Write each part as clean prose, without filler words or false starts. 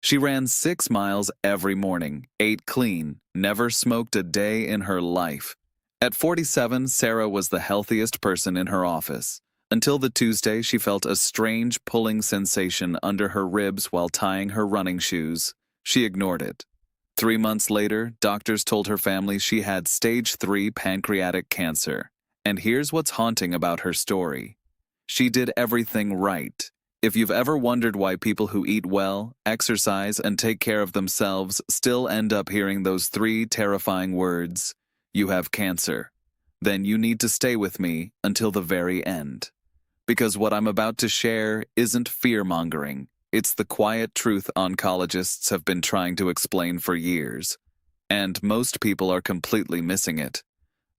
She ran 6 miles every morning, ate clean, never smoked a day in her life. At 47, Sarah was the healthiest person in her office. Until the Tuesday, she felt a strange pulling sensation under her ribs while tying her running shoes. She ignored it. 3 months later, doctors told her family she had stage 3 pancreatic cancer. And here's what's haunting about her story. She did everything right. If you've ever wondered why people who eat well, exercise, and take care of themselves still end up hearing those 3 terrifying words, "You have cancer," then you need to stay with me until the very end. Because what I'm about to share isn't fear-mongering. It's the quiet truth oncologists have been trying to explain for years. And most people are completely missing it.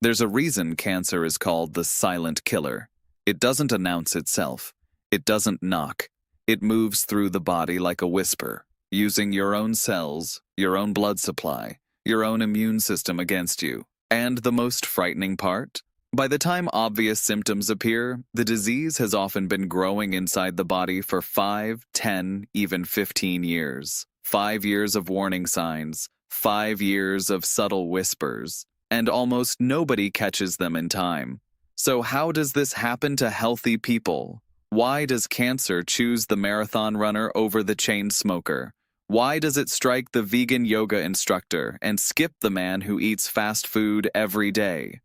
There's a reason cancer is called the silent killer. It doesn't announce itself. It doesn't knock. It moves through the body like a whisper, using your own cells, your own blood supply, your own immune system against you. And the most frightening part? By the time obvious symptoms appear, the disease has often been growing inside the body for 5, 10, even 15 years. 5 years of warning signs, 5 years of subtle whispers, and almost nobody catches them in time. So how does this happen to healthy people? Why does cancer choose the marathon runner over the chain smoker? Why does it strike the vegan yoga instructor and skip the man who eats fast food every day?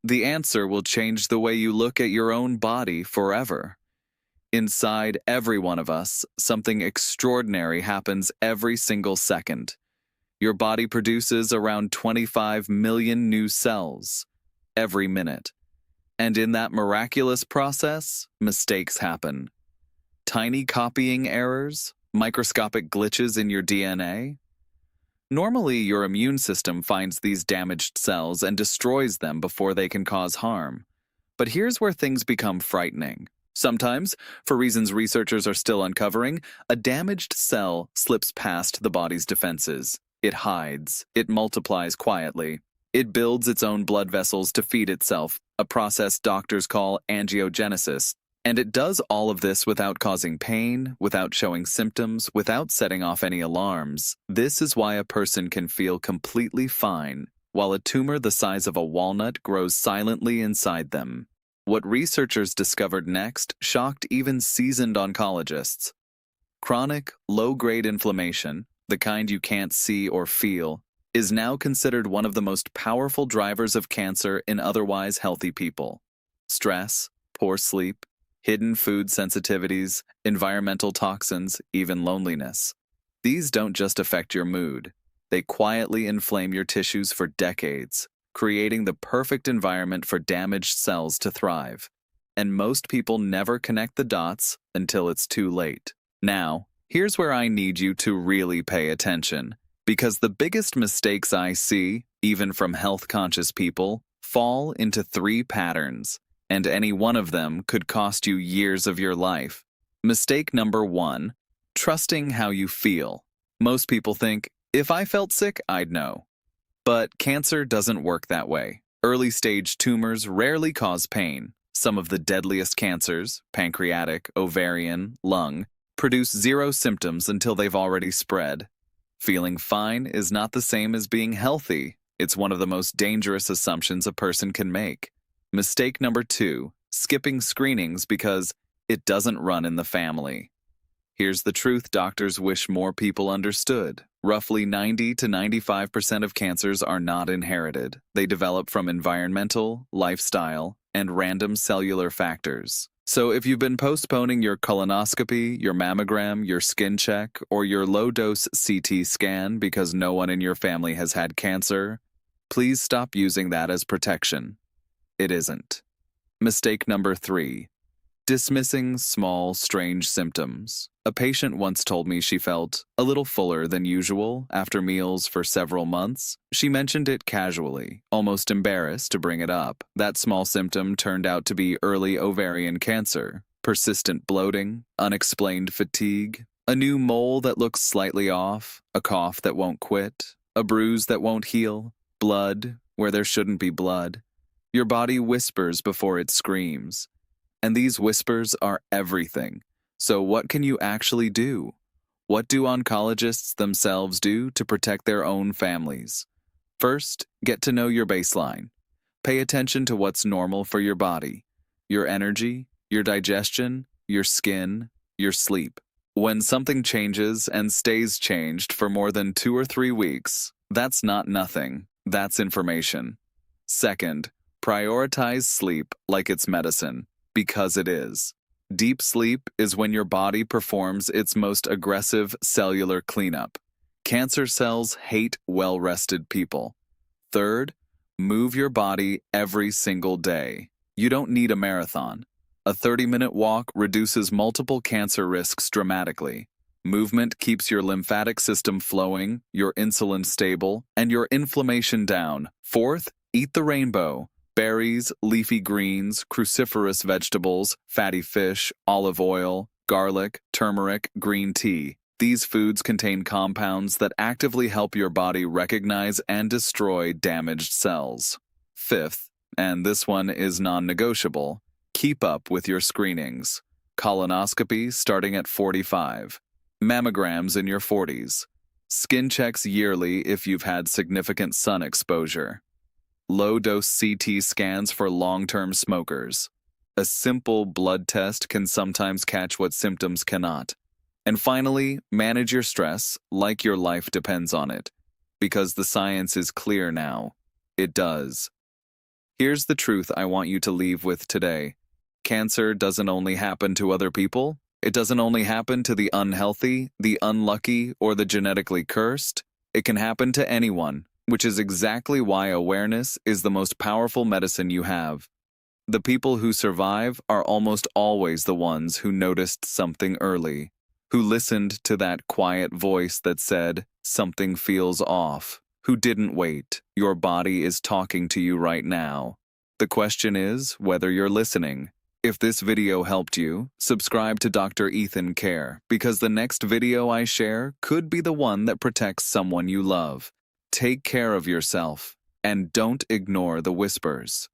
The answer will change the way you look at your own body forever. Inside every one of us, something extraordinary happens every single second. Your body produces around 25 million new cells every minute. And in that miraculous process, mistakes happen. Tiny copying errors, microscopic glitches in your DNA. Normally, your immune system finds these damaged cells and destroys them before they can cause harm. But here's where things become frightening. Sometimes, for reasons researchers are still uncovering, a damaged cell slips past the body's defenses. It hides. It multiplies quietly. It builds its own blood vessels to feed itself, a process doctors call angiogenesis. And it does all of this without causing pain, without showing symptoms, without setting off any alarms. This is why a person can feel completely fine, while a tumor the size of a walnut grows silently inside them. What researchers discovered next shocked even seasoned oncologists. Chronic, low-grade inflammation, the kind you can't see or feel, is now considered one of the most powerful drivers of cancer in otherwise healthy people. Stress, poor sleep, hidden food sensitivities, environmental toxins, even loneliness. These don't just affect your mood. They quietly inflame your tissues for decades, creating the perfect environment for damaged cells to thrive. And most people never connect the dots until it's too late. Now, here's where I need you to really pay attention. Because the biggest mistakes I see, even from health-conscious people, fall into 3 patterns, and any one of them could cost you years of your life. Mistake number 1, trusting how you feel. Most people think, if I felt sick, I'd know. But cancer doesn't work that way. Early-stage tumors rarely cause pain. Some of the deadliest cancers, pancreatic, ovarian, lung, produce 0 symptoms until they've already spread. Feeling fine is not the same as being healthy. It's one of the most dangerous assumptions a person can make. Mistake number 2, skipping screenings because it doesn't run in the family. Here's the truth doctors wish more people understood. Roughly 90 to 95% of cancers are not inherited. They develop from environmental, lifestyle, and random cellular factors. So if you've been postponing your colonoscopy, your mammogram, your skin check, or your low-dose CT scan because no one in your family has had cancer, please stop using that as protection. It isn't. Mistake number 3, dismissing small, strange symptoms. A patient once told me she felt a little fuller than usual after meals for several months. She mentioned it casually, almost embarrassed to bring it up. That small symptom turned out to be early ovarian cancer, persistent bloating, unexplained fatigue, a new mole that looks slightly off, a cough that won't quit, a bruise that won't heal, blood where there shouldn't be blood. Your body whispers before it screams. And these whispers are everything. So what can you actually do? What do oncologists themselves do to protect their own families? First, get to know your baseline. Pay attention to what's normal for your body, your energy, your digestion, your skin, your sleep. When something changes and stays changed for more than 2 or 3 weeks, that's not nothing, that's information. Second, prioritize sleep like it's medicine, because it is. Deep sleep is when your body performs its most aggressive cellular cleanup. Cancer cells hate well-rested people. Third, move your body every single day. You don't need a marathon. A 30-minute walk reduces multiple cancer risks dramatically. Movement keeps your lymphatic system flowing, your insulin stable, and your inflammation down. Fourth, eat the rainbow. Berries, leafy greens, cruciferous vegetables, fatty fish, olive oil, garlic, turmeric, green tea. These foods contain compounds that actively help your body recognize and destroy damaged cells. Fifth, and this one is non-negotiable, keep up with your screenings. Colonoscopy starting at 45. Mammograms in your 40s. Skin checks yearly if you've had significant sun exposure. Low-dose CT scans for long-term smokers. A simple blood test can sometimes catch what symptoms cannot. And finally, manage your stress like your life depends on it. Because the science is clear now. It does. Here's the truth I want you to leave with today. Cancer doesn't only happen to other people. It doesn't only happen to the unhealthy, the unlucky, or the genetically cursed. It can happen to anyone, which is exactly why awareness is the most powerful medicine you have. The people who survive are almost always the ones who noticed something early, who listened to that quiet voice that said, "Something feels off," who didn't wait. Your body is talking to you right now. The question is whether you're listening. If this video helped you, subscribe to Dr. Ethan Care, because the next video I share could be the one that protects someone you love. Take care of yourself, and don't ignore the whispers.